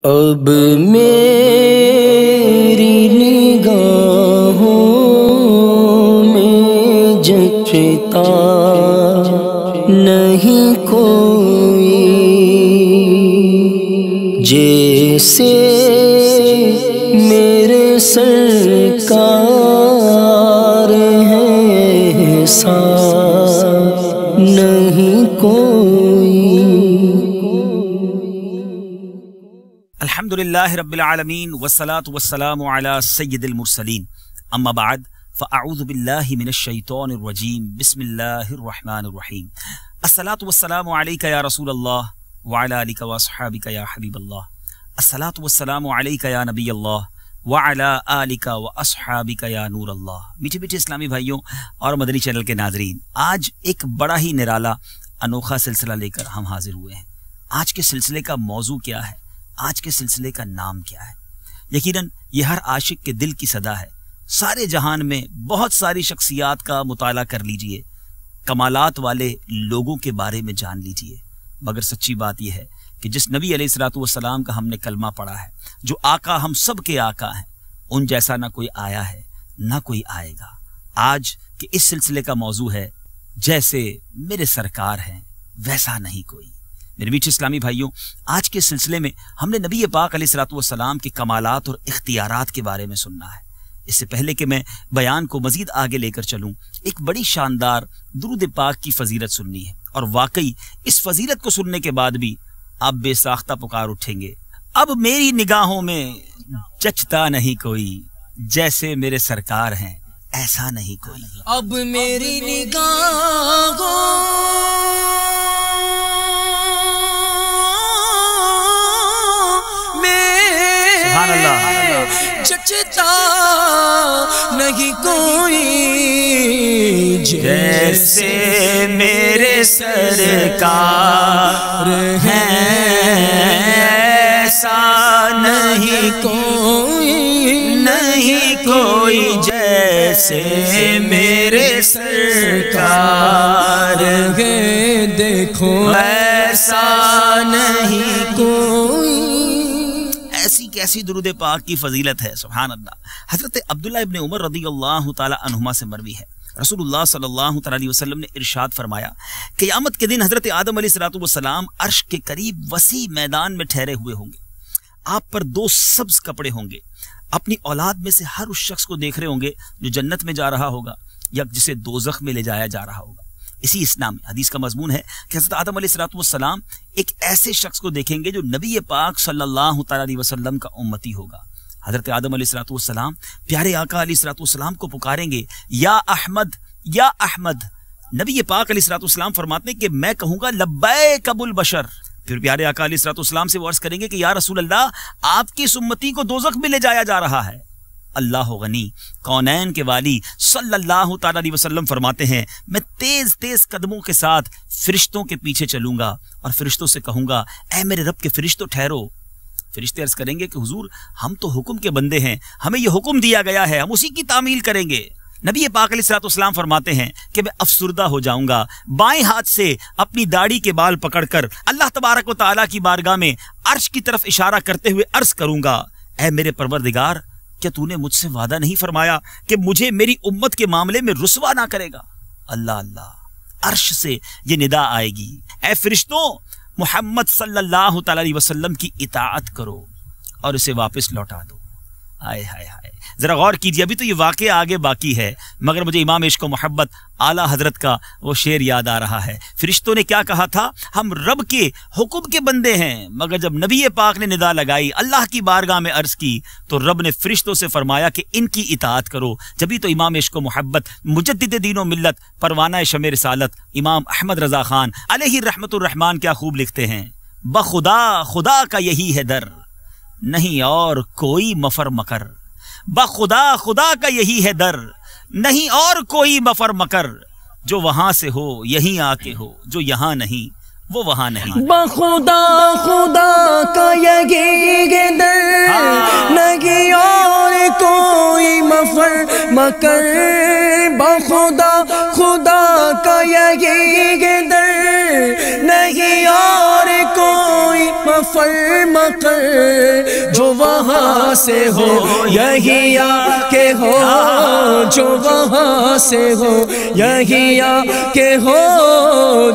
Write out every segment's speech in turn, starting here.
اب میری نگاہوں میں جچتا نہیں کوئی، جیسے میرے سرکار ہیں ایسا نہیں کوئی۔ الحمدللہ رب العالمین والصلاة والسلام علی سید المرسلین، اما بعد فاعوذ باللہ من الشیطان الرجیم، بسم اللہ الرحمن الرحیم۔ الصلاة والسلام علیکہ یا رسول اللہ وعلی آلک واصحابک یا حبیب اللہ، الصلاة والسلام علیکہ یا نبی اللہ وعلی آلک واصحابک یا نور اللہ۔ میٹھے میٹھے اسلامی بھائیوں اور مدنی چینل کے ناظرین، آج ایک بڑا ہی نرالا انوکھا سلسلہ لے کر ہم حاضر ہوئے ہیں۔ آج کے سلسلے کا موضوع کیا ہے؟ آج کے سلسلے کا نام کیا ہے؟ یقیناً یہ ہر عاشق کے دل کی صدا ہے۔ سارے جہان میں بہت ساری شخصیات کا مطالعہ کر لیجئے، کمالات والے لوگوں کے بارے میں جان لیجئے، مگر سچی بات یہ ہے کہ جس نبی علیہ الصلوۃ والسلام کا ہم نے کلمہ پڑھا ہے، جو آقا ہم سب کے آقا ہیں، ان جیسا نہ کوئی آیا ہے نہ کوئی آئے گا۔ آج کے اس سلسلے کا موضوع ہے جیسے میرے سرکار ہیں ویسا نہیں کوئی۔ میرے میٹھے اسلامی بھائیوں، آج کے سلسلے میں ہم نے نبی پاک علیہ الصلوۃ والسلام کے کمالات اور اختیارات کے بارے میں سننا ہے۔ اس سے پہلے کہ میں بیان کو مزید آگے لے کر چلوں، ایک بڑی شاندار درود پاک کی فضیلت سننی ہے، اور واقعی اس فضیلت کو سننے کے بعد بھی آپ بے ساختہ پکار اٹھیں گے، اب میری نگاہوں میں جچتا نہیں کوئی، جیسے میرے سرکار ہیں ایسا نہیں کوئی۔ اب میری نگاہوں جچتا نہیں کوئی، جیسے میرے سرکار ہیں ایسا نہیں کوئی، نہیں کوئی جیسے میرے سرکار ہیں، دیکھو ایسا نہیں کوئی۔ ایسی درود پاک کی فضیلت ہے، سبحان اللہ۔ حضرت عبداللہ ابن عمر رضی اللہ تعالی عنہما سے مروی ہے، رسول اللہ صلی اللہ تعالی علیہ وسلم نے ارشاد فرمایا، قیامت کے دن حضرت آدم علیہ الصلوۃ والسلام عرش کے قریب وسیع میدان میں ٹھہرے ہوئے ہوں گے، آپ پر دو سبز کپڑے ہوں گے، اپنی اولاد میں سے ہر اس شخص کو دیکھ رہے ہوں گے جو جنت میں جا رہا ہوگا یا جسے دوزخ میں لے جایا جا رہا ہوگا۔ اسی اسلام میں حدیث کا مضمون ہے کہ حضرت آدم علیہ الصلوۃ والسلام ایک ایسے شخص کو دیکھیں گے جو نبی پاک صلی اللہ تعالی علیہ وسلم کا امتی ہوگا۔ حضرت آدم علیہ الصلوۃ والسلام پیارے آقا علیہ الصلوۃ والسلام کو پکاریں گے، یا احمد یا احمد۔ نبی پاک علیہ الصلوۃ والسلام فرماتے ہیں کہ میں کہوں گا لبیک ابو البشر۔ پھر پیارے آقا علیہ الصلوۃ والسلام سے وہ عرض کریں گے کہ یا رسول اللہ، آپ کی اس امتی کو دوزخ میں لے جایا جا رہا ہے۔ اللہ غنی کونین کے والی صلی اللہ تعالی علیہ وسلم فرماتے ہیں، میں تیز تیز قدموں کے ساتھ فرشتوں کے پیچھے چلوں گا اور فرشتوں سے کہوں گا، اے میرے رب کے فرشتوں ٹھہرو۔ فرشتے عرض کریں گے کہ حضور، ہم تو حکم کے بندے ہیں، ہمیں یہ حکم دیا گیا ہے، ہم اسی کی تعمیل کریں گے۔ نبی پاک علیہ الصلوۃ والسلام فرماتے ہیں کہ میں افسردہ ہو جاؤں گا، بائیں ہاتھ سے اپنی داڑھی کے بال پکڑ کر اللہ تبارک و تعالیٰ کی بارگاہ میں عرش کی طرف اشارہ کرتے ہوئے عرض کروں گا، اے میرے پروردگار، کیا تو نے مجھ سے وعدہ نہیں فرمایا کہ مجھے میری امت کے معاملے میں رسوا نہ کرے گا؟ اللہ اللہ، عرش سے یہ ندا آئے گی، اے فرشتوں، محمد صلی اللہ تعالی علیہ وسلم کی اطاعت کرو اور اسے واپس لوٹا دو۔ ہائے ہائے ہائے، ذرا غور کیجیے، ابھی تو یہ واقعہ آگے باقی ہے، مگر مجھے امام عشق و محبت اعلیٰ حضرت کا وہ شعر یاد آ رہا ہے۔ فرشتوں نے کیا کہا تھا؟ ہم رب کے حکم کے بندے ہیں، مگر جب نبی پاک نے ندا لگائی، اللہ کی بارگاہ میں عرض کی، تو رب نے فرشتوں سے فرمایا کہ ان کی اطاعت کرو۔ جبھی تو امام عشق و محبت مجدد دین و ملت پروانہ شمع رسالت امام احمد رضا خان علیہ رحمت الرحمان کیا خوب لکھتے ہیں، بخدا خدا کا یہی ہے در، نہیں اور کوئی مفر مکر۔ بخدا خدا کا یہی ہے در، نہیں اور کوئی مفر مکر، جو وہاں سے ہو یہیں آ کے ہو، جو یہاں نہیں وہ وہاں نہیں۔ بخدا خدا کا یہی ہے در، نہیں اور کوئی مفر مکر۔ بخدا خدا کا یہی ہے در، نہیں اور کوئی مفر مکر۔ مقر جو وہاں سے ہو یہی آ کے ہو، جو وہاں سے ہو یہی آ کے ہو،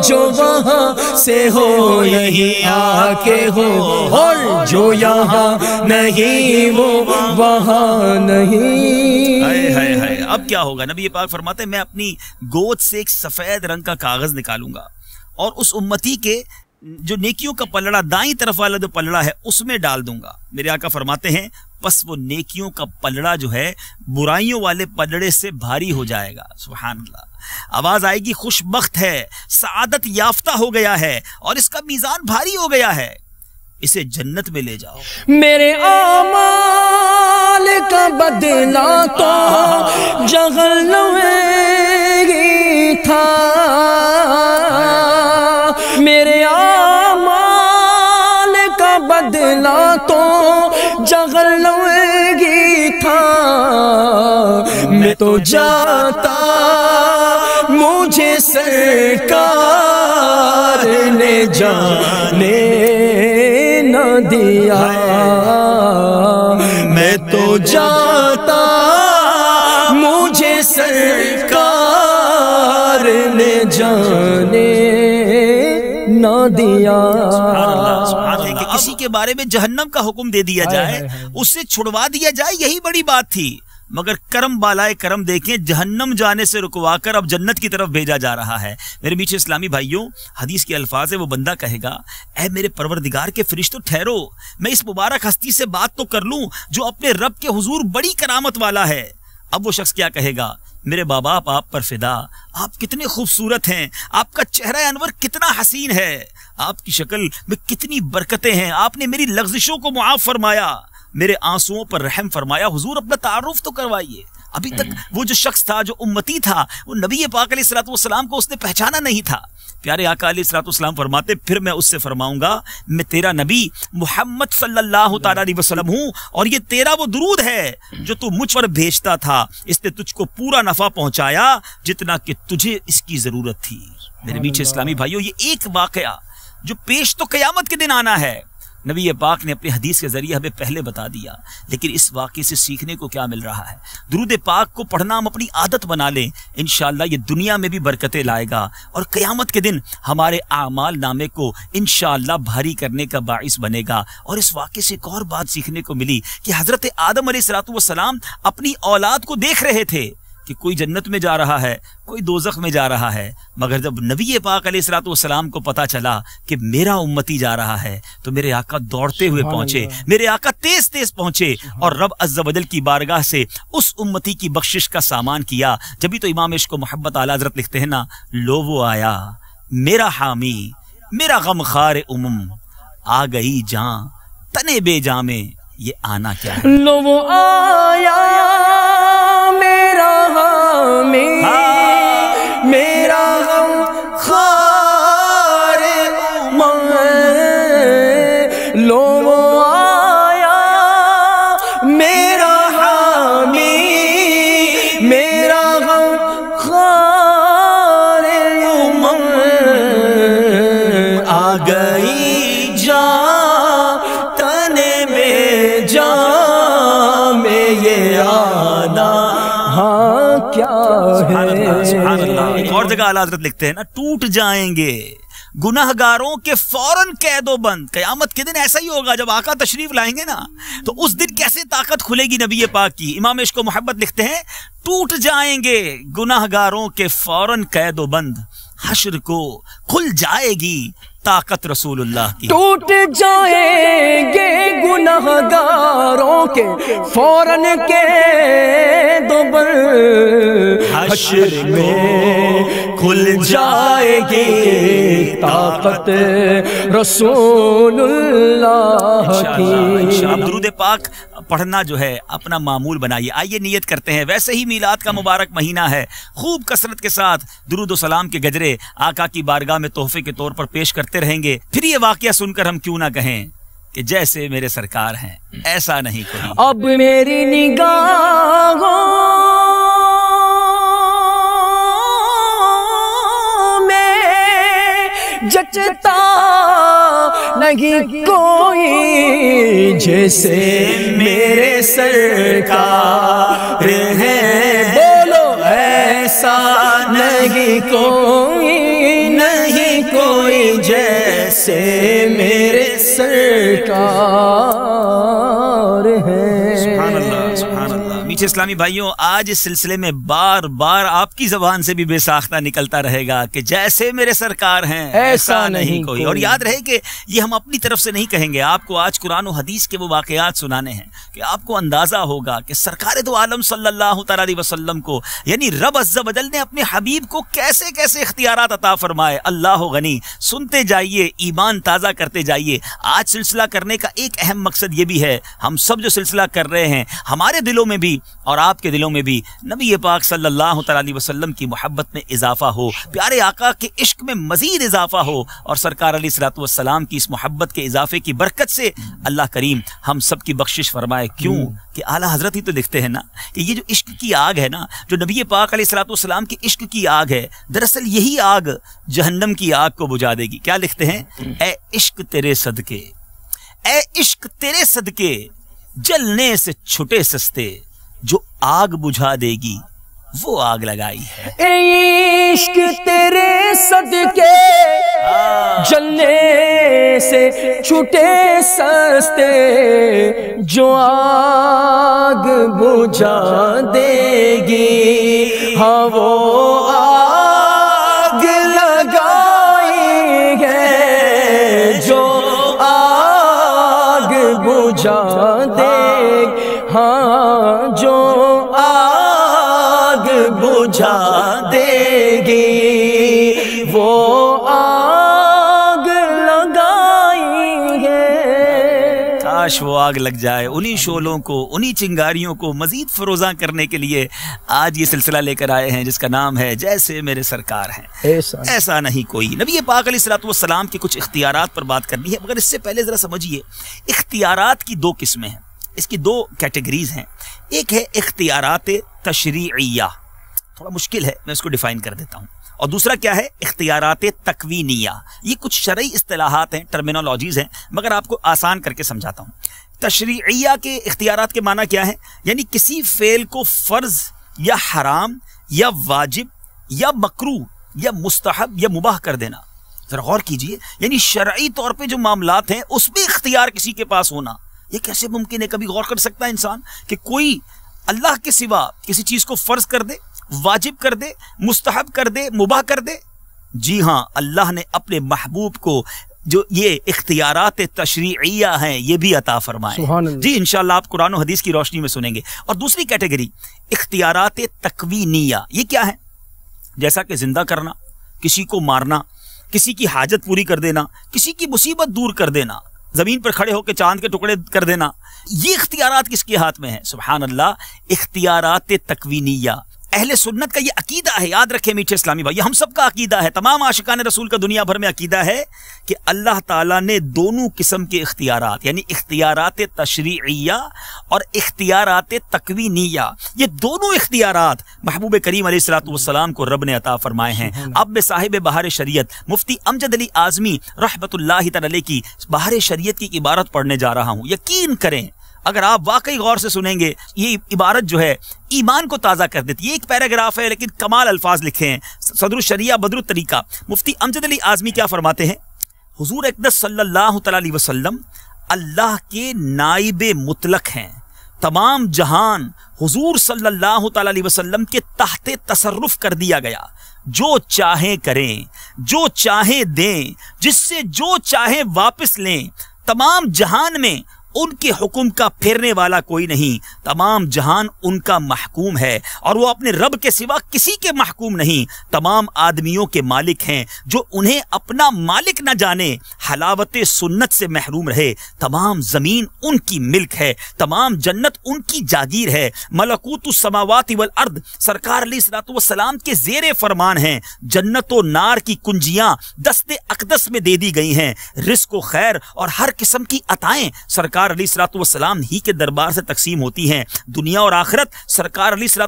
جو وہاں سے ہو یہی آ کے ہو، اور جو یہاں نہیں وہ وہاں نہیں۔ ہائے ہائے ہائے، اب کیا ہوگا؟ نبی پاک فرماتے ہیں میں اپنی گود سے ایک سفید رنگ کا کاغذ نکالوں گا اور اس امتی کے جو نیکیوں کا پلڑا دائیں طرف والا جو پلڑا ہے اس میں ڈال دوں گا۔ میرے آقا فرماتے ہیں پس وہ نیکیوں کا پلڑا جو ہے برائیوں والے پلڑے سے بھاری ہو جائے گا۔ سبحان اللہ، آواز آئے گی خوش بخت ہے، سعادت یافتہ ہو گیا ہے اور اس کا میزان بھاری ہو گیا ہے، اسے جنت میں لے جاؤ۔ میرے اعمال کا بدلہ تو جہنم ہی تھا، میرے اعمال کا بدلہ تو جہنم ہی تھا، میں تو جاتا مجھے سرکار نے جانے نہ دیا، میں تو جاتا مجھے سرکار نے جانے نہ دیا۔ کہ کسی کے بارے میں جہنم کا حکم دے دیا جائے، اس سے چھڑوا دیا جائے، یہی بڑی بات تھی، مگر کرم بالائے کرم دیکھیں جہنم جانے سے رکوا کر اب جنت کی طرف بھیجا جا رہا ہے۔ میرے میٹھے اسلامی بھائیوں، حدیث کے الفاظ ہے وہ بندہ کہے گا اے میرے پروردگار کے فرشتوں ٹھہرو، میں اس مبارک ہستی سے بات تو کر لوں جو اپنے رب کے حضور بڑی کرامت والا ہے۔ اب وہ شخص کیا کہے گا؟ میرے باپ آپ پر فدا، آپ کتنے خوبصورت ہیں، آپ کا چہرہ انور کتنا حسین ہے، آپ کی شکل میں کتنی برکتیں ہیں، آپ نے میری لغزشوں کو معاف فرمایا، میرے آنسوؤں پر رحم فرمایا، حضور اپنا تعارف تو کروائیے۔ ابھی تک وہ جو شخص تھا جو امتی تھا وہ نبی پاک علیہ الصلوۃ والسلام کو اس نے پہچانا نہیں تھا۔ پیارے آقا علیہ الصلوۃ والسلام فرماتے پھر میں اس سے فرماؤں گا میں تیرا نبی محمد صلی اللہ تعالیٰ علیہ وسلم ہوں اور یہ تیرا وہ درود ہے جو تو مجھ پر بھیجتا تھا، اس نے تجھ کو پورا نفع پہنچایا جتنا کہ تجھے اس کی ضرورت تھی۔ میرے میٹھے اسلامی بھائیوں، یہ ایک واقعہ جو پیش تو قیامت کے دن آنا ہے، نبی پاک نے اپنی حدیث کے ذریعے ہمیں پہلے بتا دیا، لیکن اس واقعے سے سیکھنے کو کیا مل رہا ہے؟ درود پاک کو پڑھنا ہم اپنی عادت بنا لیں، انشاءاللہ یہ دنیا میں بھی برکتیں لائے گا اور قیامت کے دن ہمارے اعمال نامے کو انشاءاللہ بھاری کرنے کا باعث بنے گا۔ اور اس واقعے سے ایک اور بات سیکھنے کو ملی کہ حضرت آدم علیہ السلام اپنی اولاد کو دیکھ رہے تھے کہ کوئی جنت میں جا رہا ہے، کوئی دوزخ میں جا رہا ہے، مگر جب نبی پاک علیہ السلام کو پتا چلا کہ میرا امتی جا رہا ہے تو میرے آقا دوڑتے ہوئے پہنچے، میرے آقا تیز تیز پہنچے اور رب عز و جل کی بارگاہ سے اس امتی کی بخشش کا سامان کیا۔ جبھی تو امام عشق و محبت اعلیٰ حضرت لکھتے ہیں نا، لو وہ آیا میرا حامی میرا غم خار آ گئی جان تنے بے جاں میں یہ آنا کیا ہے۔ لو وہ آیا میرا حامی میرا غم خار لو وہ آیا میرا حامی میرا غم خار آ گئی جان تنے میں جان میں یہ آنا ہاں کیا ہے۔ سبحان اللہ۔ ایک اور جگہ اعلیٰ حضرت لکھتے ہیں نا، ٹوٹ جائیں گے گناہگاروں کے فوراً قید و بند۔ قیامت کے دن ایسا ہی ہوگا، جب آقا تشریف لائیں گے نا تو اس دن کیسے طاقت کھلے گی نبی پاک کی۔ امام عشق و محبت لکھتے ہیں ٹوٹ جائیں گے گناہگاروں کے فوراً قید و بند، حشر کو کھل جائے گی طاقت رسول اللہ کی۔ ٹوٹ جائیں گے گناہگاروں کے فوراً قید و بند، حشر میں کھل جائے گی طاقت رسول اللہ کی۔ اب درود پاک پڑھنا جو ہے اپنا معمول بنائیے۔ آئیے نیت کرتے ہیں، ویسے ہی میلاد کا مبارک مہینہ ہے، خوب کثرت کے ساتھ درود و سلام کے گجرے آقا کی بارگاہ میں تحفے کے طور پر پیش کرتے رہیں گے۔ پھر یہ واقعہ سن کر ہم کیوں نہ کہیں کہ جیسے میرے سرکار ہیں ایسا نہیں کوئی۔ اب میری نگاہوں میں جچتا نہیں کوئی جیسے میرے سرکار ہیں، بولو ایسا نہیں کوئی، نہیں کوئی جیسے میرے سرکار ہیں۔ سبحان اللہ، سبحان اللہ۔ میٹھے اسلامی بھائیوں، آج اس سلسلے میں بار بار آپ کی زبان سے بھی بے ساختہ نکلتا رہے گا کہ جیسے میرے سرکار ہیں ایسا نہیں کوئی۔ اور یاد رہے کہ یہ ہم اپنی طرف سے نہیں کہیں گے، آپ کو آج قرآن و حدیث کے وہ واقعات سنانے ہیں کہ آپ کو اندازہ ہوگا کہ سرکار دو عالم صلی اللہ تعالیٰ علیہ وسلم کو، یعنی رب عز و جل نے اپنے حبیب کو کیسے کیسے اختیارات عطا فرمائے۔ اللہ غنی، سنتے جائیے، ایمان تازہ کرتے جائیے۔ آج سلسلہ کرنے کا ایک اہم مقصد یہ بھی ہے، ہم سب جو سلسلہ کر رہے ہیں ہمارے دلوں میں بھی اور آپ کے دلوں میں بھی نبی پاک صلی اللہ تعالیٰ علیہ وسلم کی محبت میں اضافہ ہو، پیارے آقا کے عشق میں مزید اضافہ ہو، اور سرکار علیہ الصلوۃ والسلام کی اس محبت کے اضافے کی برکت سے اللہ کریم ہم سب کی بخشش فرمائے۔ کیوں کہ اعلیٰ حضرت ہی تو لکھتے ہیں نا کہ یہ جو عشق کی آگ ہے نا، جو نبی پاک علیہ الصلوۃ والسلام کے عشق کی آگ ہے، دراصل یہی آگ جہنم کی آگ کو بجھا دے گی۔ کیا لکھتے ہیں؟ اے عشق تیرے صدقے، اے عشق تیرے صدقے، جلنے سے چھٹے سستے، جو آگ بجھا دے گی وہ آگ لگائی ہے۔ اے عشق تیرے صدقے، جلنے سے چھٹے سستے، جو آگ بجھا دے گی، ہاں وہ آگ لگائی ہے، جو آگ بجھا دے گی، ہاں جو آگ بجھا دے گی وہ آگ لگائی ہے۔ کاش وہ آگ لگ جائے، انہی شعلوں کو، انہی چنگاریوں کو مزید فروزاں کرنے کے لیے آج یہ سلسلہ لے کر آئے ہیں جس کا نام ہے جیسے میرے سرکار ہیں ایسا نہیں کوئی۔ نبی پاک علیہ الصلوۃ والسلام کے کچھ اختیارات پر بات کرنی ہے، مگر اس سے پہلے ذرا سمجھیے، اختیارات کی دو قسمیں ہیں، اس کی دو کیٹیگریز ہیں۔ ایک ہے اختیارات تشریعیہ، تھوڑا مشکل ہے، میں اس کو ڈیفائن کر دیتا ہوں، اور دوسرا کیا ہے؟ اختیارات تکوینیہ۔ یہ کچھ شرعی اصطلاحات ہیں، ٹرمینالوجیز ہیں، مگر آپ کو آسان کر کے سمجھاتا ہوں۔ تشریعیہ کے اختیارات کے معنی کیا ہے؟ یعنی کسی فعل کو فرض یا حرام یا واجب یا مکروہ یا مستحب یا مباح کر دینا۔ ذرا غور کیجئے، یعنی شرعی طور پہ جو معاملات ہیں اس میں اختیار کسی کے پاس ہونا، یہ کیسے ممکن ہے؟ کبھی غور کر سکتا ہے انسان کہ کوئی اللہ کے سوا کسی چیز کو فرض کر دے، واجب کر دے، مستحب کر دے، مباح کر دے؟ جی ہاں، اللہ نے اپنے محبوب کو جو یہ اختیارات تشریعیہ ہیں یہ بھی عطا فرمائے۔ جی انشاءاللہ آپ قرآن و حدیث کی روشنی میں سنیں گے۔ اور دوسری کیٹیگری اختیارات تکوینیہ، یہ کیا ہے؟ جیسا کہ زندہ کرنا، کسی کو مارنا، کسی کی حاجت پوری کر دینا، کسی کی مصیبت دور کر دینا، زمین پر کھڑے ہو کے چاند کے ٹکڑے کر دینا، یہ اختیارات کس کے ہاتھ میں ہیں؟ سبحان اللہ، اختیارات تکوینیہ۔ اہل سنت کا یہ عقیدہ ہے، یاد رکھیں میٹھے اسلامی بھائی، ہم سب کا عقیدہ ہے، تمام عاشقان رسول کا دنیا بھر میں عقیدہ ہے کہ اللہ تعالیٰ نے دونوں قسم کے اختیارات، یعنی اختیارات تشریعیہ اور اختیارات تکوینیہ، یہ دونوں اختیارات محبوب کریم علیہ الصلوۃ والسلام کو رب نے عطا فرمائے ہیں۔ اب میں صاحب بہار شریعت مفتی امجد علی اعظمی رحمۃ اللہ تعالی علیہ کی بہار شریعت کی عبارت پڑھنے جا رہا ہوں۔ یقین کریں اگر آپ واقعی غور سے سنیں گے، یہ عبارت جو ہے ایمان کو تازہ کر دیتی ہے۔ ایک پیراگراف ہے لیکن کمال الفاظ لکھے ہیں، صدر الشریعہ بدر الطریقہ مفتی امجد علی اعظمی کیا فرماتے ہیں؟ حضور اقدس صلی اللہ تعالی علیہ وسلم اللہ کے نائب مطلق ہیں، تمام جہان حضور صلی اللہ تعالی علیہ وسلم کے تحت تصرف کر دیا گیا، جو چاہیں کریں، جو چاہیں دیں، جس سے جو چاہیں واپس لیں، تمام جہان میں ان کے حکم کا پھیرنے والا کوئی نہیں، تمام جہان ان کا محکوم ہے، اور وہ اپنے رب کے سوا کسی کے محکوم نہیں، تمام آدمیوں کے مالک ہیں، جو انہیں اپنا مالک نہ جانے حلاوت سنت سے محروم رہے، تمام زمین ان کی ملک ہے، تمام جنت ان کی جاگیر ہے، ملکوت السماوات والارض سرکار علیہ الصلوۃ والسلام کے زیر فرمان ہیں، جنت و نار کی کنجیاں دست اقدس میں دے دی گئی ہیں، رزق و خیر اور ہر قسم کی عطائیں سرکار سرکار علیہ ہی کے دربار سے تقسیم ہوتی ہیں۔ دنیا اور آخرت سرکار علیہ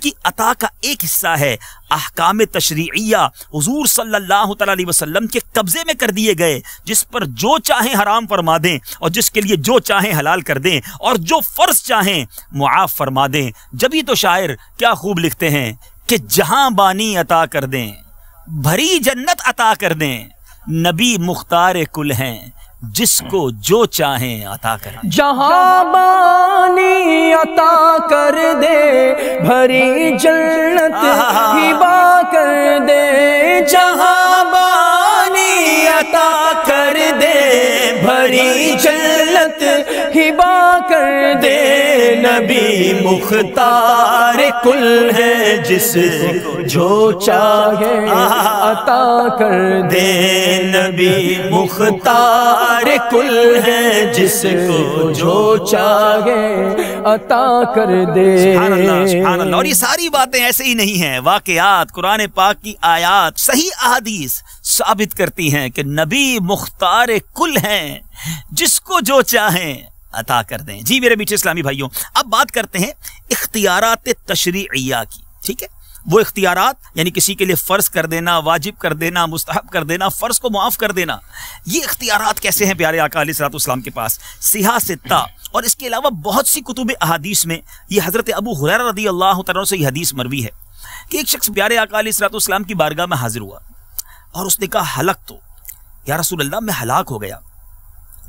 کی عطا کا ایک حصہ ہے۔ احکام تشریعیہ حضور صلی اللہ تعالی علیہ وسلم کے قبضے میں کر دیے گئے، جس پر جو چاہیں حرام فرما دیں اور جس کے لیے جو چاہیں حلال کر دیں اور جو فرض چاہیں معاف فرما دیں۔ جبھی تو شاعر کیا خوب لکھتے ہیں کہ جہاں بانی عطا کر دیں، بھری جنت عطا کر دیں، نبی مختار کل ہیں، جس کو جو چاہیں عطا کریں۔ جہاں بانی عطا کر دے، بھری جنت ہبا کر دے، جہاں بانی عطا کر دے، بھری جنت ہبا کر دے، نبی مختار کل ہے، جس کو جو چاہے عطا کر دے، نبی مختار کل ہے، جس کو جو چاہے عطا کر دے۔ سبحان اللہ، سبحان اللہ۔ اور یہ ساری باتیں ایسے ہی نہیں ہیں، واقعات، قرآن پاک کی آیات، صحیح احادیث ثابت کرتی ہیں کہ نبی مختار کل ہیں، جس کو جو چاہیں عطا کر دیں۔ جی میرے میٹھے اسلامی بھائیوں، اب بات کرتے ہیں اختیارات تشریعیہ کی، ٹھیک ہے؟ وہ اختیارات یعنی کسی کے لیے فرض کر دینا، واجب کر دینا، مستحب کر دینا، فرض کو معاف کر دینا، یہ اختیارات کیسے ہیں پیارے آقا علیہ السلام کے پاس؟ صحیح ستہ اور اس کے علاوہ بہت سی کتب احادیث میں یہ حضرت ابو ہریرہ رضی اللہ تعالیٰ سے یہ حدیث مروی ہے کہ ایک شخص پیارے آقا علیہ السلام کی بارگاہ میں حاضر ہوا اور اس نے کہا ہلک تو یا رسول اللہ میں ہلاک ہو گیا۔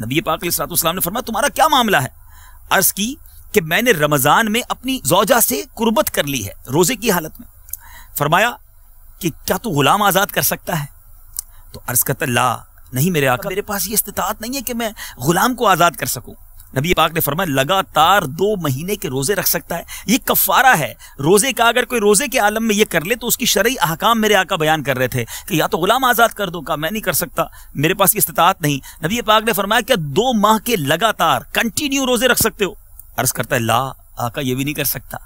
نبی پاک علیہ السلام نے فرمایا تمہارا کیا معاملہ ہے؟ عرض کی کہ میں نے رمضان میں اپنی زوجہ سے قربت کر لی ہے روزے کی حالت میں۔ فرمایا کہ کیا تو غلام آزاد کر سکتا ہے؟ تو عرض کرتا لا نہیں میرے آقا، میرے پاس یہ استطاعت نہیں ہے کہ میں غلام کو آزاد کر سکوں۔ نبی پاک نے فرمایا لگاتار 2 مہینے کے روزے رکھ سکتا ہے، یہ کفارہ ہے روزے کا۔ اگر کوئی روزے کے عالم میں یہ کر لے تو اس کی شرعی احکام میرے آقا بیان کر رہے تھے کہ یا تو غلام آزاد کر دو، کہا میں نہیں کر سکتا، میرے پاس یہ استطاعت نہیں۔ نبی پاک نے فرمایا کہ 2 ماہ کے لگاتار کنٹینیو روزے رکھ سکتے ہو؟ عرض کرتا ہے لا آقا یہ بھی نہیں کر سکتا۔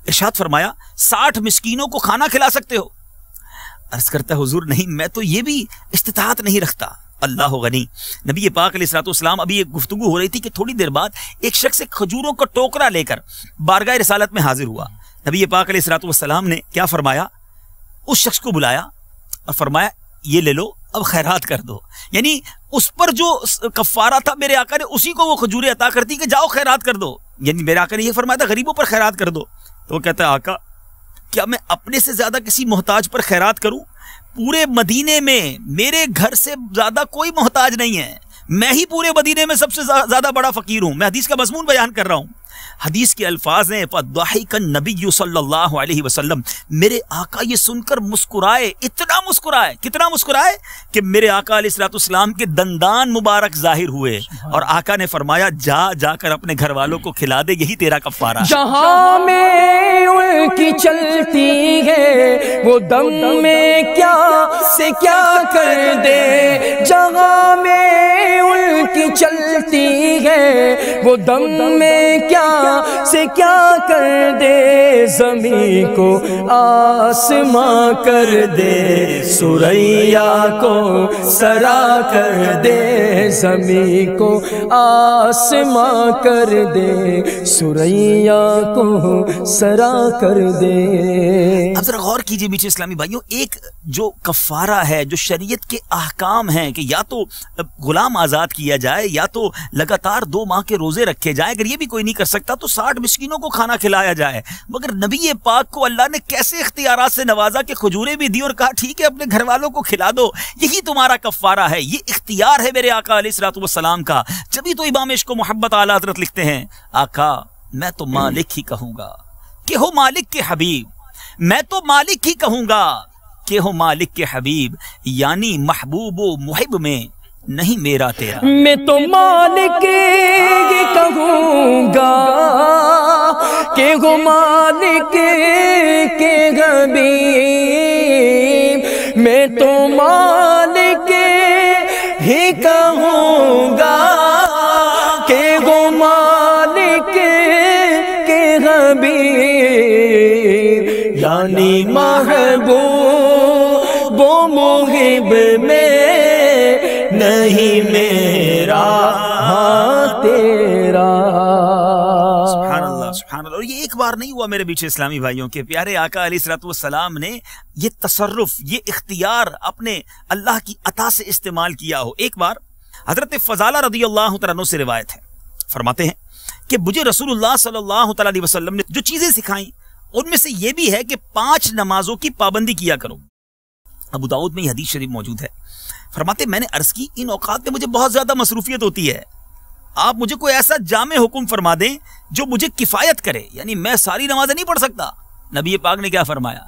ارشاد فرمایا 60 مسکینوں کو کھانا کھلا سکتے ہو؟ عرض کرتا ہے حضور نہیں، میں تو یہ بھی استطاعت نہیں رکھتا۔ اللہ غنی۔ نبی پاک علیہ السلام ابھی ایک گفتگو ہو رہی تھی کہ تھوڑی دیر بعد ایک شخص ایک کھجوروں کا ٹوکرا لے کر بارگاہ رسالت میں حاضر ہوا۔ نبی پاک علیہ السلام نے کیا فرمایا؟ اس شخص کو بلایا اور فرمایا یہ لے لو، اب خیرات کر دو۔ یعنی اس پر جو کفارہ تھا میرے آقا نے اسی کو وہ کھجوریں عطا کرتی کہ جاؤ خیرات کر دو۔ یعنی میرے آقا نے یہ فرمایا تھا غریبوں پر خیرات کر دو۔ تو وہ کہتا ہے آقا کیا میں اپنے سے زیادہ کسی محتاج پر خیرات کروں؟ پورے مدینے میں میرے گھر سے زیادہ کوئی محتاج نہیں ہے، میں ہی پورے مدینے میں سب سے زیادہ بڑا فقیر ہوں۔ میں حدیث کا مضمون بیان کر رہا ہوں۔ حدیث کے الفاظ ہیں فضحک النبی صلی اللہ علیہ وسلم، میرے آقا یہ سن کر مسکرائے، اتنا مسکرائے، کتنا مسکرائے کہ میرے آقا علیہ السلام کے دندان مبارک ظاہر ہوئے اور آقا نے فرمایا جا کر اپنے گھر والوں کو کھلا دے، یہی تیرا کفارہ ہے۔ جہاں میں ان کی چلتی ہے وہ دم میں کیا سے کیا کر دے، جہاں میں ان کی چلتی ہے وہ دم میں کیا سے کیا کر دے، زمین کو آسماں کر دے، سریا کو سرا کر دے، زمین کو آسماں کر دے، سریا کو سرا کر دے۔ اب ذرا غور کیجئے میٹھے اسلامی بھائیوں، ایک جو کفارہ ہے، جو شریعت کے احکام ہیں کہ یا تو غلام آزاد کیا جائے یا تو لگاتار 2 ماہ کے روزے رکھے جائیں، اگر یہ بھی کوئی نہیں کر سکتا تو 60 مسکینوں کو کھانا کھلایا جائے۔ مگر نبی پاک کو اللہ نے کیسے اختیارات سے نوازا کہ کھجوریں بھی دی اور کہا ٹھیک ہے اپنے گھر والوں کو کھلا دو، یہی تمہارا کفارہ ہے۔ یہ اختیار ہے میرے آقا علیہ السلام کا۔ جبھی تو امام عشق و محبت اعلیٰ حضرت لکھتے ہیں آقا میں تو مالک ہی کہوں گا کہ ہو مالک کے حبیب، میں تو مالک ہی کہوں گا کہ ہو مالک کے حبیب، یعنی محبوب و محب میں نہیں میرا تیرا۔ میں تو مالک ہی کہوں گا کہ ہو مالک کے حبیب، میں تو مالک ہی کہوں گا کہ ہو مالک کے حبیب، یعنی محبوب و محب میں نہیں میرا ہاں تیرا۔ اور یہ ایک بار نہیں ہوا میرے بیچ اسلامی بھائیوں کے پیارے آقا علیہ الصلوۃ والسلام نے یہ تصرف، یہ اختیار اپنے اللہ کی عطا سے استعمال کیا ہو۔ ایک بار حضرت فضالہ رضی اللہ تعالیٰ عنہ سے روایت ہے، فرماتے ہیں کہ مجھے رسول اللہ صلی اللہ تعالیٰ علیہ وسلم نے جو چیزیں سکھائیں ان میں سے یہ بھی ہے کہ 5 نمازوں کی پابندی کیا کرو۔ ابو داؤد میں یہ حدیث شریف موجود ہے۔ فرماتے میں نے عرض کی ان اوقات میں مجھے بہت زیادہ مصروفیت ہوتی ہے، آپ مجھے کوئی ایسا جامع حکم فرما دیں جو مجھے کفایت کرے، یعنی میں ساری نمازیں نہیں پڑھ سکتا۔ نبی پاک نے کیا فرمایا؟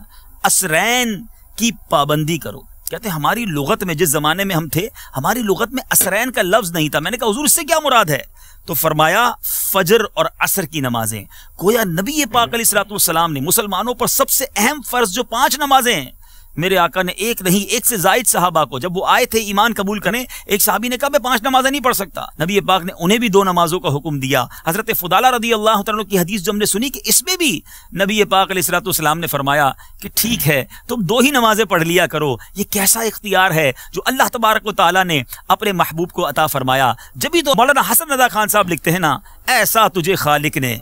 عصرین کی پابندی کرو۔ کہتے ہیں ہماری لغت میں، جس زمانے میں ہم تھے، ہماری لغت میں عصرین کا لفظ نہیں تھا۔ میں نے کہا حضور اس سے کیا مراد ہے؟ تو فرمایا فجر اور عصر کی نمازیں۔ گویا نبی پاک علیہ الصلوۃ والسلام نے مسلمانوں پر سب سے اہم فرض جو 5 نمازیں ہیں، میرے آقا نے ایک نہیں، ایک سے زائد صحابہ کو، جب وہ آئے تھے ایمان قبول کرنے، ایک صحابی نے کہا میں 5 نمازیں نہیں پڑھ سکتا، نبی پاک نے انہیں بھی 2 نمازوں کا حکم دیا۔ حضرت فضالہ رضی اللہ تعالیٰ عنہ کی حدیث جو ہم نے سنی کہ اس میں بھی نبی پاک علیہ الصلوۃ والسلام نے فرمایا کہ ٹھیک ہے تم 2 ہی نمازیں پڑھ لیا کرو۔ یہ کیسا اختیار ہے جو اللہ تبارک و تعالیٰ نے اپنے محبوب کو عطا فرمایا۔ جبھی تو مولانا حسن رضا خان صاحب لکھتے ہیں نا، ایسا تجھے خالق نے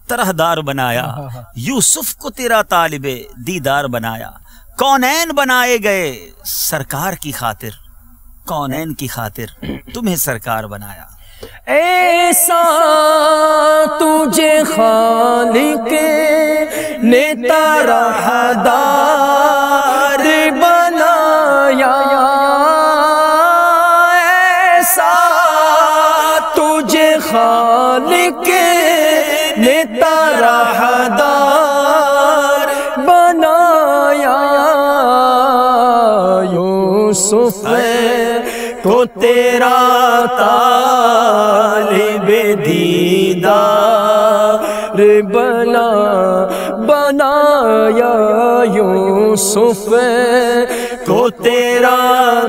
طرح دار بنایا، یوسف کو تیرا طالب دیدار بنایا، کونین بنائے گئے سرکار کی خاطر، کونین کی خاطر تمہیں سرکار بنایا۔ ایسا تجھے خالق نے طرح دار بنایا، ایسا تجھے خالق نے طرح دار بنایا، یوسف کو تیرا طالب دیدار بنایا، یوسف کو تیرا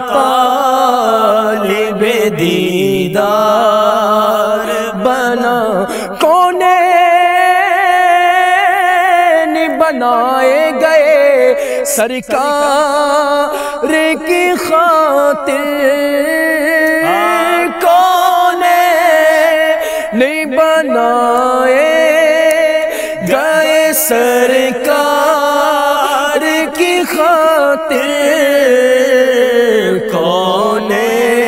طالب دیدار بنا، کونین بنائے گئے سرکار کی خاطر، کونین بنائے گئے سرکار کی خاطر، کونین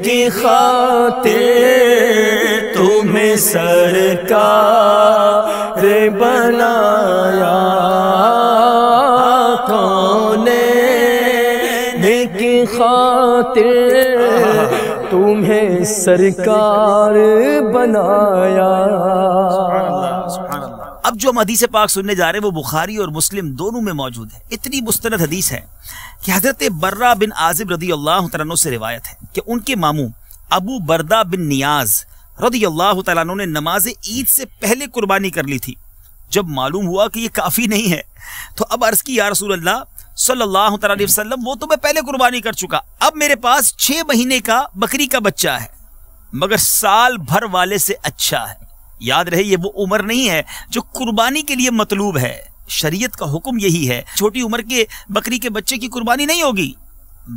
کی خاطر تمہیں سرکار بنایا، کونین کی خاطر تمہیں سرکار بنایا۔ اب جو ہم حدیث پاک سننے جا رہے ہیں وہ بخاری اور مسلم دونوں میں موجود ہے۔ اتنی مستند حدیث ہے کہ حضرت برہ بن عازب رضی اللہ تعالیٰ عنہ سے روایت ہے کہ ان کے ماموں ابو بردہ بن نیاز رضی اللہ تعالیٰ عنہ نے نماز عید سے پہلے قربانی کر لی تھی۔ جب معلوم ہوا کہ یہ کافی نہیں ہے تو اب عرض کی یا رسول اللہ صلی اللہ تعالیٰ علیہ وسلم وہ تو میں پہلے قربانی کر چکا، اب میرے پاس 6 مہینے کا بکری کا بچہ ہے مگر سال بھر والے سے اچھا ہے۔ یاد رہے یہ وہ عمر نہیں ہے جو قربانی کے لیے مطلوب ہے، شریعت کا حکم یہی ہے، چھوٹی عمر کے بکری کے بچے کی قربانی نہیں ہوگی،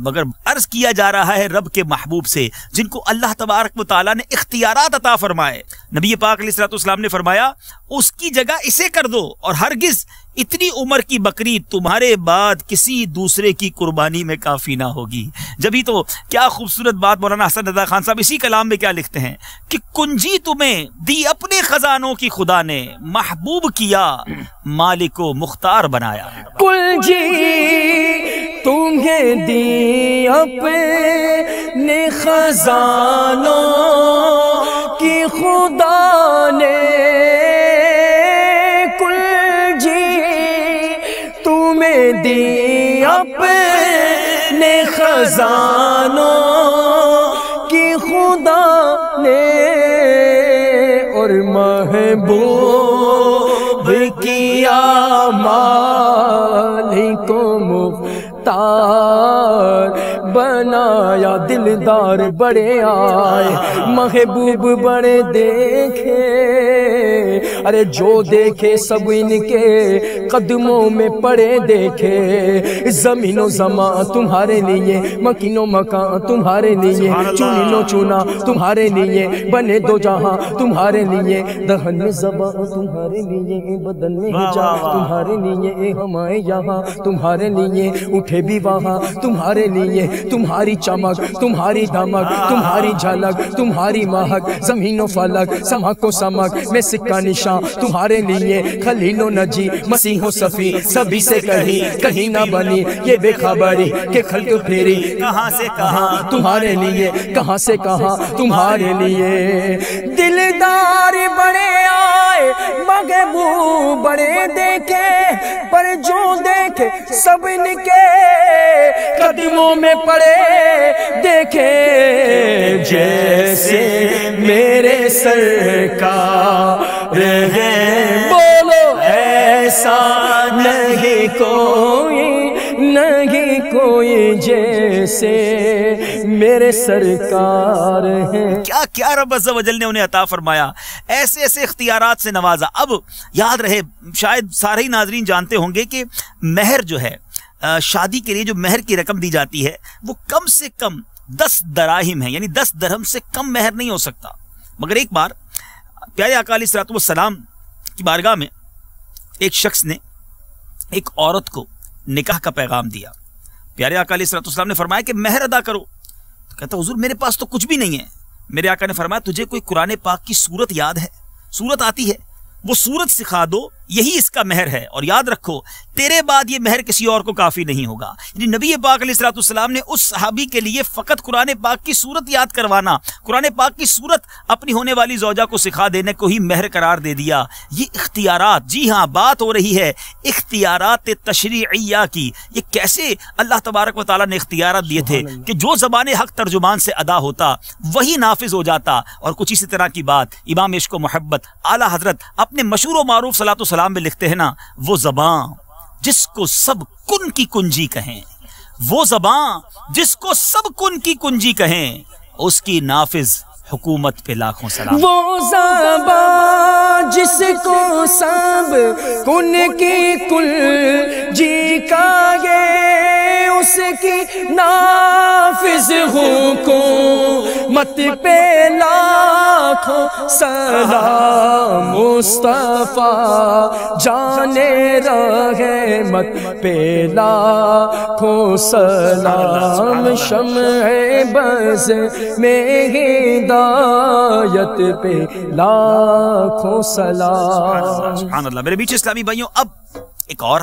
مگر عرض کیا جا رہا ہے رب کے محبوب سے جن کو اللہ تبارک و تعالیٰ نے اختیارات عطا فرمائے۔ نبی پاک علیہ الصلوۃ والسلام نے فرمایا اس کی جگہ اسے کر دو، اور ہرگز اتنی عمر کی بکری تمہارے بعد کسی دوسرے کی قربانی میں کافی نہ ہوگی۔ جبھی تو کیا خوبصورت بات مولانا حسن رضا خان صاحب اسی کلام میں کیا لکھتے ہیں کہ کنجی تمہیں دی اپنے خزانوں کی خدا نے، محبوب کیا مالک و مختار بنایا۔ کنجی تمہیں دی اپنے خزانوں کی خدا نے، دی اپنے خزانوں کی خدا نے، اور محبوب کیا مالک و مختار بنایا، دلدار بڑے آئے محبوب بڑے دیکھے ارے جو دیکھے سب ان کے قدموں میں پڑے دیکھے زمین و زمان تمہارے لیے مکین و مکان تمہارے لیے چنین و چنا تمہارے لیے بنے دو جہاں تمہارے لیے دہن میں زبان تمہارے لیے بدن میں حجاب تمہارے لیے ہمارے یہاں تمہارے لیے اٹھے بھی وہاں تمہارے لیے تمہاری چمک تمہاری دمک تمہاری جھلک تمہاری مہک زمین و فلک سمک و سمک میں سکہ نشان تمہارے لیے خلیل و نجی مسیح و صفی سبھی سے کہیں نہ بنی یہ بے خبری کہ خلق پھیری کہاں سے کہاں تمہارے لیے کہاں سے کہاں تمہارے لیے دلدار بڑے آئے محبوب بڑے دیکھے پر جو دیکھے سب ان کے قدموں میں پڑے دیکھے جیسے میرے سرکار ہیں بولو ایسا نہیں کوئی جیسے میرے سرکار ہیں۔ کیا رب عز و جل نے انہیں عطا فرمایا، ایسے ایسے اختیارات سے نوازا۔ اب یاد رہے، شاید سارے ہی ناظرین جانتے ہوں گے کہ مہر جو ہے، شادی کے لیے جو مہر کی رقم دی جاتی ہے وہ کم سے کم 10 دراہم ہے، یعنی 10 درہم سے کم مہر نہیں ہو سکتا۔ مگر ایک بار پیارے آقا علیہ الصلوۃ والسلام کی بارگاہ میں ایک شخص نے ایک عورت کو نکاح کا پیغام دیا۔ پیارے آقا علیہ الصلوۃ والسلام نے فرمایا کہ مہر ادا کرو۔ تو کہتا حضور میرے پاس تو کچھ بھی نہیں ہے۔ میرے آقا نے فرمایا تجھے کوئی قرآن پاک کی سورت یاد ہے؟ سورت آتی ہے، وہ سورت سکھا دو، یہی اس کا مہر ہے، اور یاد رکھو تیرے بعد یہ مہر کسی اور کو کافی نہیں ہوگا۔ یعنی نبی پاک علیہ الصلوۃ والسلام نے اس صحابی کے لیے فقط قرآن پاک کی سورت یاد کروانا، قرآن پاک کی سورت اپنی ہونے والی زوجہ کو سکھا دینے کو ہی مہر قرار دے دیا۔ یہ اختیارات، جی ہاں بات ہو رہی ہے اختیارات تشریعیہ کی، یہ کیسے اللہ تبارک و تعالیٰ نے اختیارات دیے تھے کہ جو زبان حق ترجمان سے ادا ہوتا وہی نافذ ہو جاتا۔ اور کچھ اسی طرح کی بات امام عشق و محبت اعلیٰ حضرت اپنے مشہور و معروف صلاۃ و سلام میں لکھتے ہیں نا، وہ زبان جس کو سب کن کی کنجی کہیں، وہ زبان جس کو سب کن کی کنجی کہیں، اس کی نافذ حکومت پہ لاکھوں سلام۔ وہ زبان جس کو سب کن کی کنجی کہیں، اس کی نافذ حکومت پہ لاکھوں سلام۔ مصطفیٰ جانے رحمت پہ لاکھوں سلام، شمع بز میں ہدایت پہ لاکھوں سلام۔ سبحان اللہ۔ میرے بیچ اسلامی بھائیوں، اب ایک اور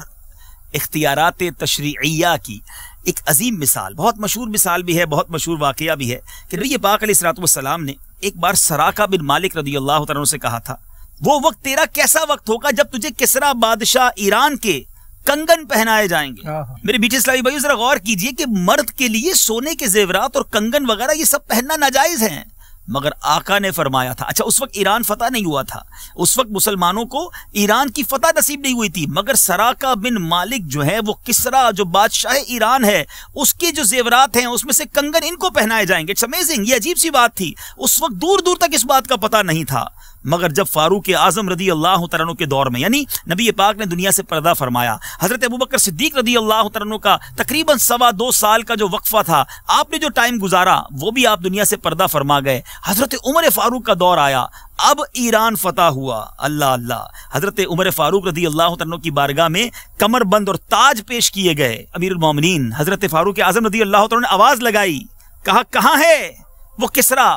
اختیارات تشریعیہ کی ایک عظیم مثال، بہت مشہور مثال بھی ہے، بہت مشہور واقعہ بھی ہے کہ نبی پاک علیہ الصلوۃ والسلام نے ایک بار سراقہ بن مالک رضی اللہ تعالیٰ عنہ سے کہا تھا، وہ وقت تیرا کیسا وقت ہوگا جب تجھے کسریٰ بادشاہ ایران کے کنگن پہنائے جائیں گے۔ میرے بیٹے اسلامی بھائیو ذرا غور کیجئے کہ مرد کے لیے سونے کے زیورات اور کنگن وغیرہ یہ سب پہننا ناجائز ہیں، مگر آقا نے فرمایا تھا، اچھا اس وقت ایران فتح نہیں ہوا تھا، اس وقت مسلمانوں کو ایران کی فتح نصیب نہیں ہوئی تھی، مگر سراقہ بن مالک جو ہے وہ کسریٰ جو بادشاہ ایران ہے اس کے جو زیورات ہیں اس میں سے کنگن ان کو پہنائے جائیں گے۔ اٹس امیزنگ، یہ عجیب سی بات تھی، اس وقت دور دور تک اس بات کا پتہ نہیں تھا، مگر جب فاروق اعظم رضی اللہ تعالیٰ عنہ کے دور میں، یعنی نبی پاک نے دنیا سے پردہ فرمایا، حضرت ابوبکر صدیق رضی اللہ تعالیٰ عنہ کا تقریباً 2.25 سال کا جو وقفہ تھا، آپ نے جو ٹائم گزارا وہ بھی آپ دنیا سے پردہ فرما گئے، حضرت عمر فاروق کا دور آیا، اب ایران فتح ہوا۔ اللہ اللہ، حضرت عمر فاروق رضی اللہ تعالیٰ عنہ کی بارگاہ میں کمر بند اور تاج پیش کیے گئے۔ امیر المومنین حضرت فاروق اعظم رضی اللہ تعالیٰ عنہ نے آواز لگائی، کہا کہاں ہے وہ کسریٰ؟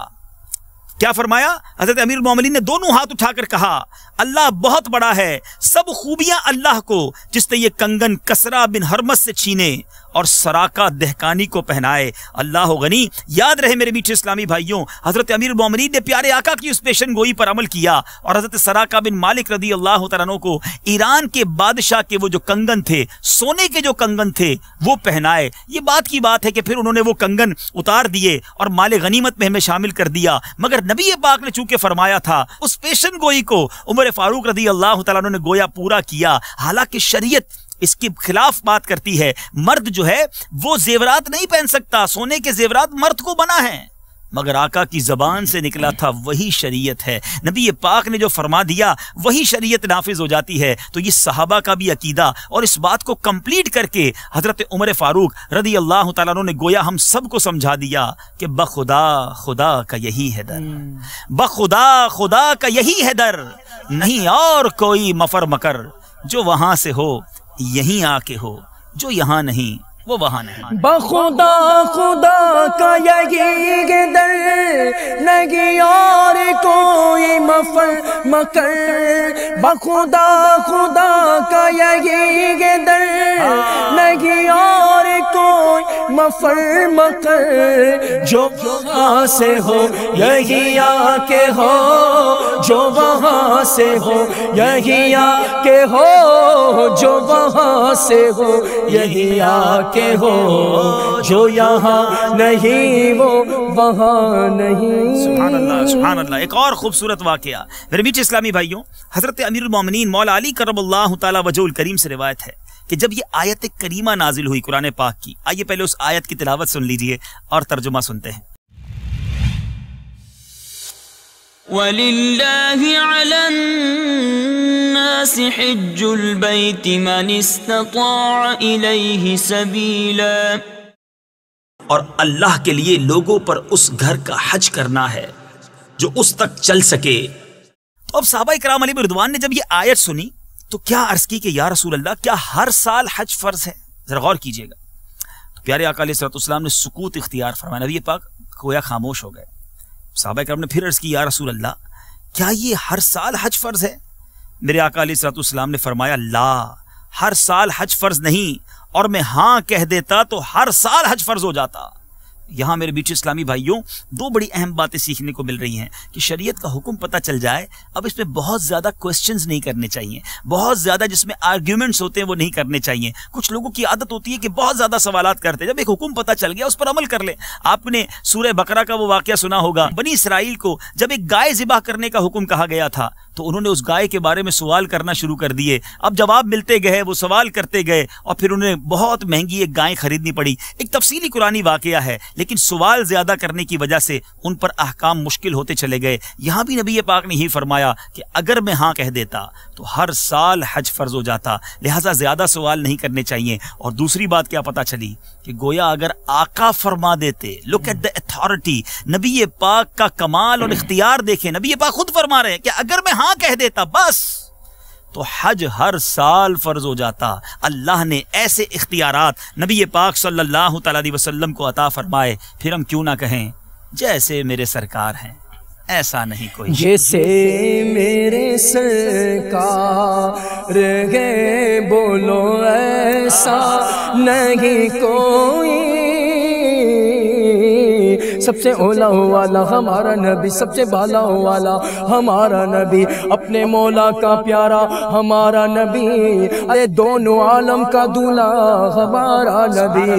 کیا فرمایا؟ حضرت امیر المومنین نے دونوں ہاتھ اٹھا کر کہا، اللہ بہت بڑا ہے، سب خوبیاں اللہ کو جس نے یہ کنگن کسریٰ بن ہرمز سے چھینے اور سراقہ دہقانی کو پہنائے، اللہ غنی۔ یاد رہے میرے میٹھے اسلامی بھائیوں، حضرت امیر المومنین نے پیارے آقا کی اس پیشن گوئی پر عمل کیا اور حضرت سراقہ بن مالک رضی اللہ تعالیٰ عنہ کو ایران کے بادشاہ کے وہ جو کنگن تھے، سونے کے جو کنگن تھے وہ پہنائے۔ یہ بات کی بات ہے کہ پھر انہوں نے وہ کنگن اتار دیے اور مال غنیمت میں ہمیں شامل کر دیا، مگر نبی پاک نے چونکہ فرمایا تھا اس پیشن گوئی کو عمر فاروق رضی اللہ تعالیٰ عنہ نے گویا پورا کیا، حالانکہ شریعت اس کے خلاف بات کرتی ہے۔ مرد جو ہے وہ زیورات نہیں پہن سکتا، سونے کے زیورات مرد کو بنا ہے، مگر آقا کی زبان سے نکلا تھا وہی شریعت ہے، نبی پاک نے جو فرما دیا وہی شریعت نافذ ہو جاتی ہے۔ تو یہ صحابہ کا بھی عقیدہ، اور اس بات کو کمپلیٹ کر کے حضرت عمر فاروق رضی اللہ تعالیٰ عنہ نے گویا ہم سب کو سمجھا دیا کہ بخدا خدا کا یہی ہے در، بخدا خدا کا یہی ہے در، نہیں اور کوئی مفر مکر، جو وہاں سے ہو یہیں آ کے ہو، جو یہاں نہیں وہ وہاں نہیں۔ بخدا خدا کا یہی در، نہیں اور کوئی مفر مکر، بخدا خدا کا یہی در، نہیں اور کوئی مفر مکر، جو وہاں سے ہو یہی آ کے ہو، جو وہاں سے ہو یہی آ کے ہو، جو وہاں سے ہو یہی آ کے ہو، جو یہاں نہیں وہ وہاں نہیں۔ سبحان اللہ سبحان اللہ۔ ایک اور خوبصورت واقعہ میرے میٹھے اسلامی بھائیوں، حضرت امیر المومنین مولا علی کرم اللہ تعالی وجہ الکریم سے روایت ہے کہ جب یہ آیت کریمہ نازل ہوئی قرآن پاک کی، آئیے پہلے اس آیت کی تلاوت سن لیجئے اور ترجمہ سنتے ہیں۔ وَلِلَّهِ عَلَى النَّاسِ حِجُّ الْبَيْتِ مَنِ اسْتَطَاعَ إِلَيْهِ سَبِيلًا، اور اللہ کے لیے لوگوں پر اس گھر کا حج کرنا ہے جو اس تک چل سکے۔ تو اب صحابہ کرام علیہ رضوان نے جب یہ آیت سنی تو کیا عرض کی کہ یا رسول اللہ کیا ہر سال حج فرض ہے؟ ذرا غور کیجئے گا۔ تو پیارے آقا علیہ السلام نے سکوت اختیار فرمایا، نبی پاک گویا خاموش ہو گئے۔ صحابہ کرام نے پھر عرض کی یا رسول اللہ کیا یہ ہر سال حج فرض ہے؟ میرے آقا علیہ السلام نے فرمایا لا، ہر سال حج فرض نہیں، اور میں ہاں کہہ دیتا تو ہر سال حج فرض ہو جاتا۔ یہاں میرے بیچ اسلامی بھائیوں دو بڑی اہم باتیں سیکھنے کو مل رہی ہیں کہ شریعت کا حکم پتہ چل جائے، اب اس میں بہت زیادہ کوسچنز نہیں کرنے چاہیے، بہت زیادہ جس میں آرگیومنٹس ہوتے ہیں وہ نہیں کرنے چاہیے۔ کچھ لوگوں کی عادت ہوتی ہے کہ بہت زیادہ سوالات کرتے ہیں، جب ایک حکم پتہ چل گیا اس پر عمل کر لیں۔ آپ نے سورہ بقرہ کا وہ واقعہ سنا ہوگا، بنی اسرائیل کو جب ایک گائے ذبح کرنے کا حکم کہا گیا تھا تو انہوں نے اس گائے کے بارے میں سوال کرنا شروع کر دیے، اب جواب ملتے گئے، وہ سوال کرتے گئے، اور پھر انہیں بہت مہنگی ایک گائے خریدنی پڑی۔ ایک تفصیلی قرآنی واقعہ ہے، لیکن سوال زیادہ کرنے کی وجہ سے ان پر احکام مشکل ہوتے چلے گئے۔ یہاں بھی نبی پاک نے ہی فرمایا کہ اگر میں ہاں کہہ دیتا تو ہر سال حج فرض ہو جاتا، لہٰذا زیادہ سوال نہیں کرنے چاہیے۔ اور دوسری بات کیا پتہ چلی کہ گویا اگر آقا فرما دیتے، لک ایٹ دا اتھارٹی، نبی پاک کا کمال اور اختیار دیکھیں، نبی پاک خود فرما رہے ہیں کہ اگر میں ہاں کہہ دیتا بس تو حج ہر سال فرض ہو جاتا۔ اللہ نے ایسے اختیارات نبی پاک صلی اللہ تعالی علیہ وسلم کو عطا فرمائے، پھر ہم کیوں نہ کہیں جیسے میرے سرکار ہیں ایسا نہیں کوئی، جیسے میرے سرکار گئے بولو ایسا نہیں کوئی، سب سے اولا والا ہمارا نبی، سب سے بالا والا ہمارا نبی، اپنے مولا کا پیارا ہمارا نبی، ارے دونوں عالم کا دولہا ہمارا نبی۔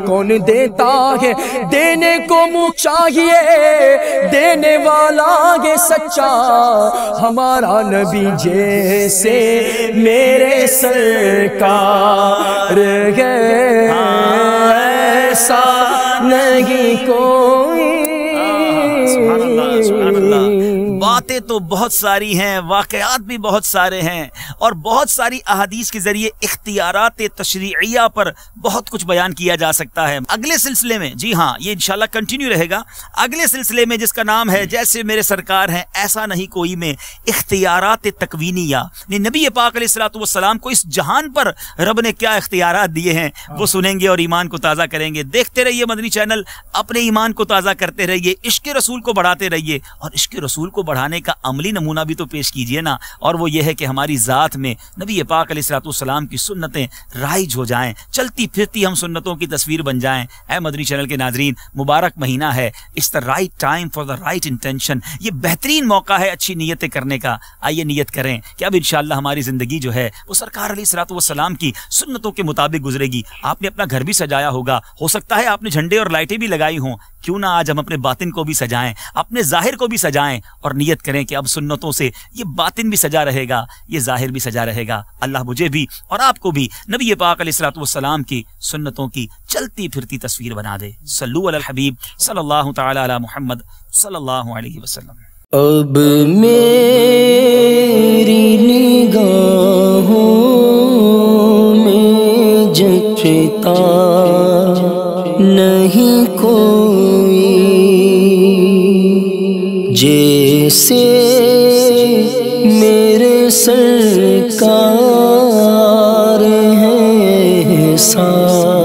کون دیتا ہے دینے کو منہ چاہیے، دینے والا ہے سچا ہمارا نبی، جیسے میرے سرکار گئے ایسا نہیں کوئی۔ سبحان اللہ سبحان اللہ۔ باتیں تو بہت ساری ہیں، واقعات بھی بہت سارے ہیں، اور بہت ساری احادیث کے ذریعے اختیارات تشریعیہ پر بہت کچھ بیان کیا جا سکتا ہے۔ اگلے سلسلے میں، جی ہاں یہ انشاءاللہ کنٹینیو رہے گا، اگلے سلسلے میں جس کا نام ہے جیسے میرے سرکار ہیں ایسا نہیں کوئی میں، اختیارات تکوینیہ، نبی پاک علیہ السلام کو اس جہان پر رب نے کیا اختیارات دیے ہیں وہ سنیں گے اور ایمان کو تازہ کریں گے۔ دیکھتے رہیے مدنی چینل، اپنے ایمان کو تازہ کرتے رہیے، عشق رسول کو بڑھاتے رہیے، اور عشق رسول کو بڑھانے کا عملی نمونہ بھی تو پیش کیجئے نا، اور وہ یہ ہے کہ ہماری ذات میں نبی پاک علیہ السلام کی سنتیں رائج ہو جائیں، چلتی پھرتی ہم سنتوں کی تصویر بن جائیں۔ اے مدنی چینل کے ناظرین، مبارک مہینہ ہے، it's the right time for the right intention, یہ بہترین موقع ہے اچھی نیتیں کرنے کا۔ آئیے نیت کریں کہ اب انشاءاللہ ہماری زندگی جو ہے وہ سرکار علیہ السلام کی سنتوں کے مطابق گزرے گی۔ آپ نے اپنا گھر بھی سجایا ہوگا، ہو سکتا ہے آپ نے جھنڈے اور لائٹیں بھی لگائی ہوں، کیوں نہ آج ہم اپنے باطن کو بھی سجائیں، اپنے ظاہر کو بھی سجائیں، اور نیت کریں کریں کہ اب سنتوں سے یہ باطن بھی سجا رہے گا، یہ ظاہر بھی سجا رہے گا۔ اللہ مجھے بھی اور آپ کو بھی نبی پاک علیہ الصلوۃ والسلام کی سنتوں کی چلتی پھرتی تصویر بنا دے۔ صلو علی الحبیب صلی اللہ تعالی علی محمد صلی اللہ علیہ وسلم۔ اب میری نگاہوں میں جچتا نہیں کوئی، جیسے میرے سرکار ہیں ساتھ